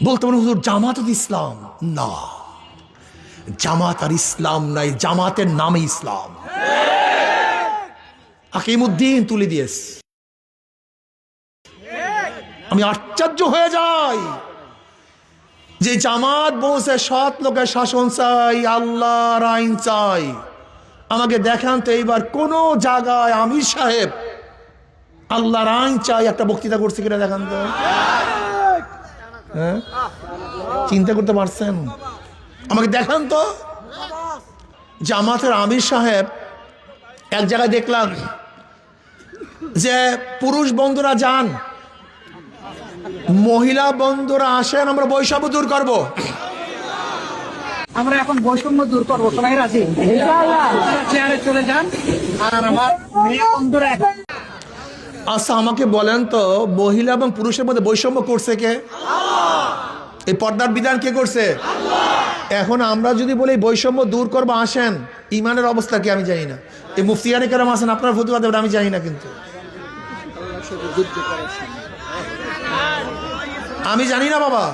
বলতে পারেন হুজুর জামাত ইসলাম না, জামাত আর ইসলাম নাই, জামাতের নামে ইসলাম। হাকিমউদ্দিন তুলে দিয়েস। আমি আশ্চর্য হয়ে যাই যে জামাত বলছে সৎ লোকের শাসন চাই, আল্লাহর আইন চাই। আমাকে দেখান তো এইবার কোন জায়গায় আমির সাহেব আল্লাহর আইন চাই একটা বক্তৃতা করছে কিনা দেখান তো। হ্যাঁ, চিন্তা করতে পারছেন? আমাকে দেখান তো। জামাতের আমির সাহেব এক জায়গায় দেখলাম যে পুরুষ বন্ধুরা যান, মহিলা বন্ধুরা আসেন, আমরা বৈষম্য দূর করব। আমরা এখন বৈষম্য দূর করবো, সবাই রাজি ইনশাআল্লাহ। চেয়ারে চলে যান। আর আমার মেয়ে বন্ধুরা, আচ্ছা আমাকে বলেন তো, মহিলা এবং পুরুষের মধ্যে বৈষম্য করছে কে? এই পর্দার বিধান কে করছে? এখন আমরা যদি বলি বৈষম্য দূর করবো, আসেন, ইমানের অবস্থা কি আমি জানি না। এই মুফতিয়ানে কেরাম আসেন, আপনার ফতুয়া দেবেন আমি জানি না, কিন্তু আমি জানি না বাবা।